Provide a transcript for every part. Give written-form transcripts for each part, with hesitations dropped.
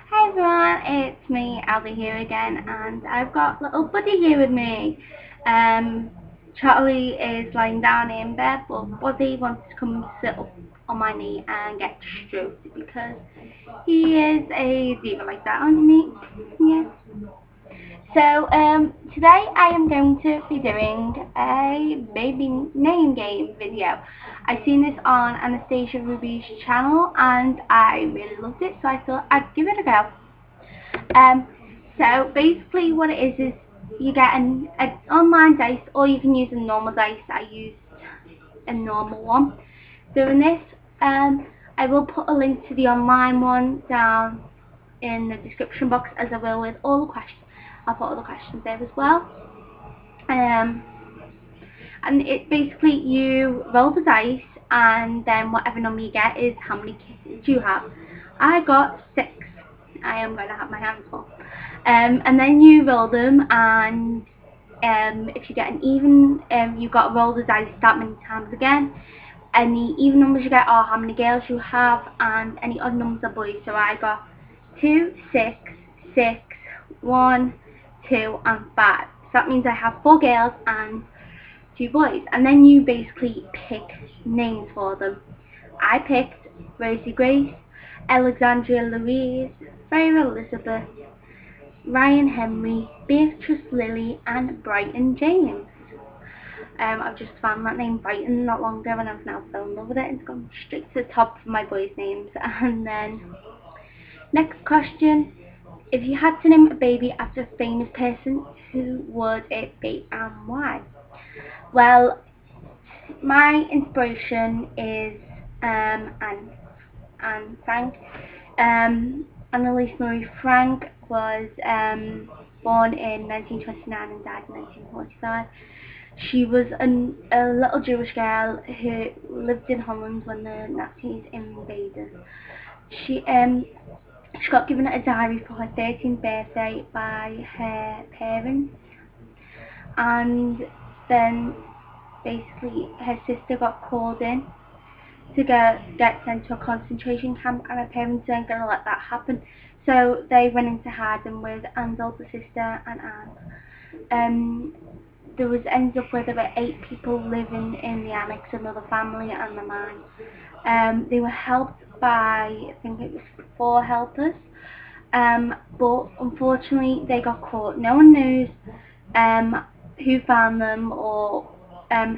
Hi everyone, it's me, Alfie here again, and I've got little Buddy here with me. Um, Charlie is lying down in bed, but Buddy wants to come sit up on my knee and get stroked because he is a diva like that, aren't you, mate? Yeah. So, today I am going to be doing a baby name game video. I seen this on Anastasia Ruby's channel and I really loved it, so I thought I'd give it a go. Um, so basically what it is you get an online dice, or you can use a normal dice. I used a normal one doing this. I will put a link to the online one down in the description box, as I will with all the questions. I'll put all the questions there as well. And it basically, you roll the dice and then whatever number you get is how many kisses you have. I got 6. I am going to have my hands full. And then you roll them, and if you get an even, you've got to roll the dice that many times again. Any even numbers you get are how many girls you have, and any odd numbers are boys. So I got 2, 6, 6, 1, 2 and 5. So that means I have 4 girls and 2 boys, and then you basically pick names for them. I picked Rosie Grace, Alexandria Louise, Freya Elizabeth, Ryan Henry, Beatrice Lily, and Brighton James. I've just found that name Brighton not long ago, and I've now fallen in love with it. It's gone straight to the top of my boys' names. And then, next question. If you had to name a baby after a famous person, who would it be and why? Well, my inspiration is Anne Frank. Annalise Marie Frank was born in 1929 and died in 1945. She was a little Jewish girl who lived in Holland when the Nazis invaded. She got given a diary for her 13th birthday by her parents, and then basically her sister got called in to get sent to a concentration camp, and her parents weren't going to let that happen. So they went into hiding with Anne's older sister and Anne. There was ended up where there were 8 people living in the annex, another family and the man. They were helped by, I think it was 4 helpers, but unfortunately they got caught. No one knows who found them or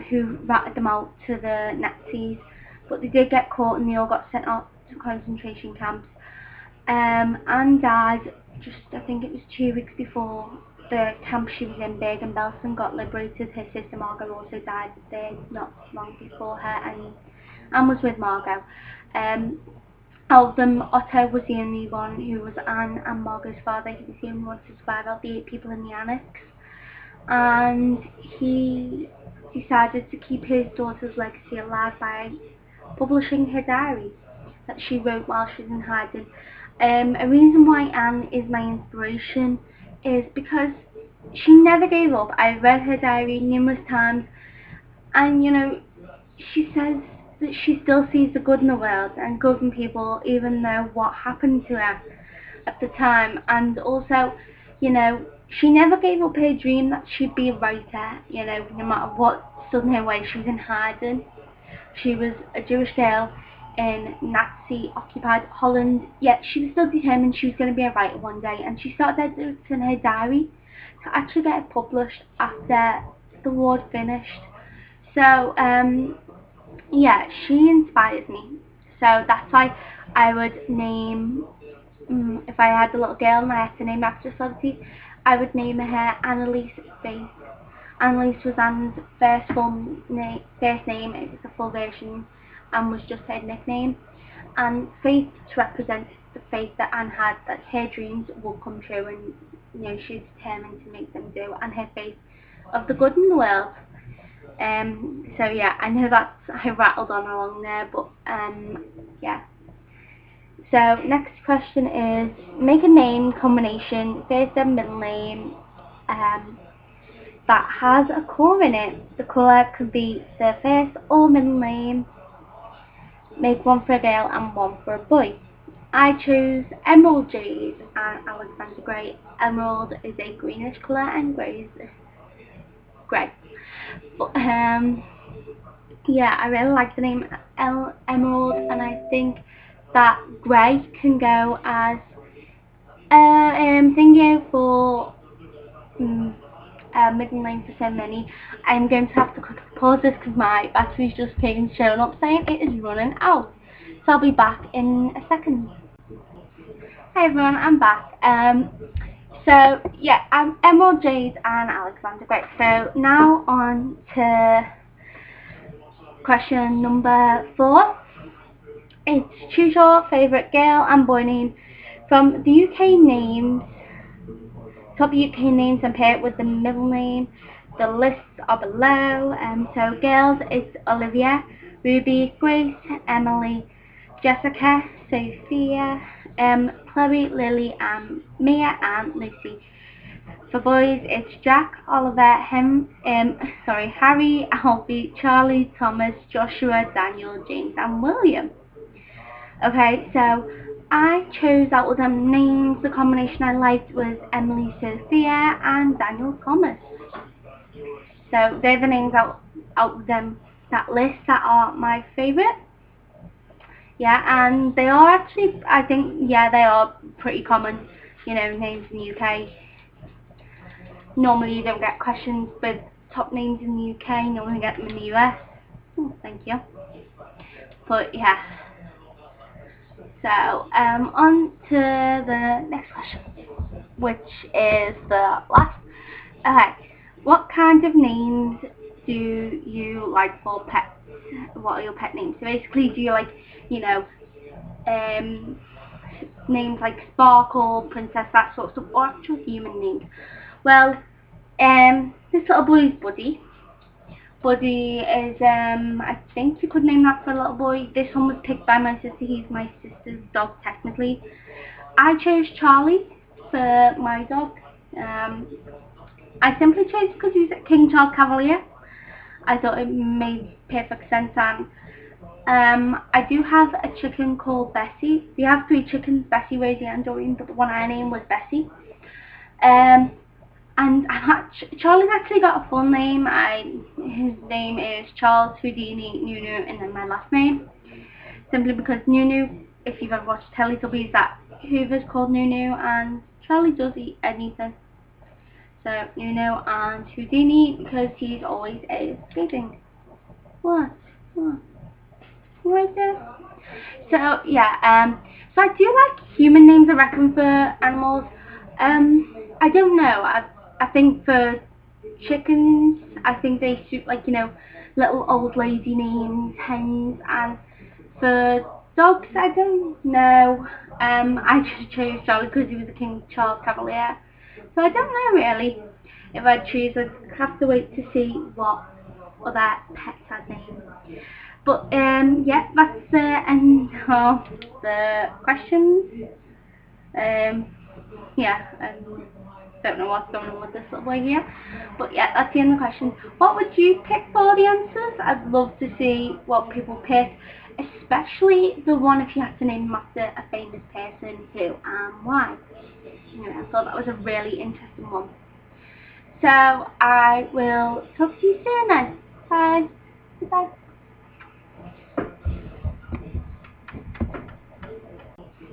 who ratted them out to the Nazis, but they did get caught and they all got sent off to concentration camps. Anne died just, I think it was 2 weeks before the camp she was in, Bergen-Belsen, got liberated. Her sister Margot also died there not long before her, and Anne was with Margot. Of them, Otto was the only one who was Anne and Margot's father. He was the only one to survive out the 8 people in the annex, and he decided to keep his daughter's legacy alive by publishing her diary that she wrote while she was in hiding. A reason why Anne is my inspiration is because she never gave up. I read her diary numerous times, and she says that she still sees the good in the world and good in people, even though what happened to her at the time. And also, she never gave up her dream that she'd be a writer, no matter what stood in her way. She was in hiding. She was a Jewish girl in Nazi-occupied Holland, yet she was still determined she was going to be a writer one day, and she started editing her diary to actually get it published after the war finished. So, yeah, she inspires me. So that's why I would name, if I had a little girl and I had to name after a celebrity, I would name her Annalise Faith. Annalise was Anne's first name. It was a full version and was just her nickname. And Faith to represent the faith that Anne had, that her dreams will come true, and she's determined to make them do, and her faith of the good in the world. So yeah, I know that I rattled on along there, but yeah. So next question is, make a name combination, first and middle name, that has a colour in it. The colour could be the first or middle name. Make one for a girl and one for a boy. I chose emerald jade and Alexander grey. Emerald is a greenish colour and grey is grey. But yeah, I really like the name Emerald, and I think that grey can go as thinking for middle name for so many. I'm going to have to quickly pause this because my battery's just showing up saying it is running out. So I'll be back in a second. Hey everyone, I'm back. So yeah, I'm Emerald Jade and Alexander Grey. So now on to question number 4. It's choose your favourite girl and boy name from the UK names. Top UK names and pair it with the middle name. The lists are below. So girls, it's Olivia, Ruby, Grace, Emily, Jessica, Sophia, Chloe, Lily, Mia, and Lucy. For boys, it's Jack, Oliver, Harry, Alfie, Charlie, Thomas, Joshua, Daniel, James, and William. Okay, so I chose out of them names. The combination I liked was Emily, Sophia, and Daniel, Thomas. So they're the names out of them, that list, that are my favourite. Yeah, and they are actually, I think, yeah, they are pretty common, names in the UK. Normally you don't get questions with top names in the UK, you normally get them in the US. Oh, thank you. But yeah. So, on to the next question, which is the last. Okay, what kind of names do you like for pets? What are your pet names? So basically, do you like, names like Sparkle, Princess, that sort of stuff, or actual human names? Well, this little boy's Buddy. Buddy is, I think you could name that for a little boy. This one was picked by my sister. He's my sister's dog, technically. I chose Charlie for my dog. I simply chose because he's a King Charles Cavalier. I thought it made perfect sense. And I do have a chicken called Bessie. We have 3 chickens, Bessie, Rosie, and Doreen, but the one I named was Bessie. And Charlie's actually got a full name. His name is Charles Houdini Nunu, and then my last name. Simply because Nunu, if you've ever watched Teletubbies, that Hoover's called Nunu, and Charlie does eat anything. So Nunu and Houdini because he's always escaping. What? Right there. So yeah. So I do like human names, I reckon, for animals. I don't know. I think for chickens, I think they suit, like, little old lady names, hens, and for dogs, I don't know. I just chose Charlie because he was a King Charles Cavalier. So I don't know really if I'd choose. I'd have to wait to see what other pets I'd name. But yeah, that's the end of the questions. Yeah, don't know what's going on with this little boy here. But yeah, that's the end of the questions. What would you pick for the answers? I'd love to see what people pick, especially the one if you had to name them after a famous person, who and why. I thought that was a really interesting one. So I will talk to you soon then. Bye. Goodbye.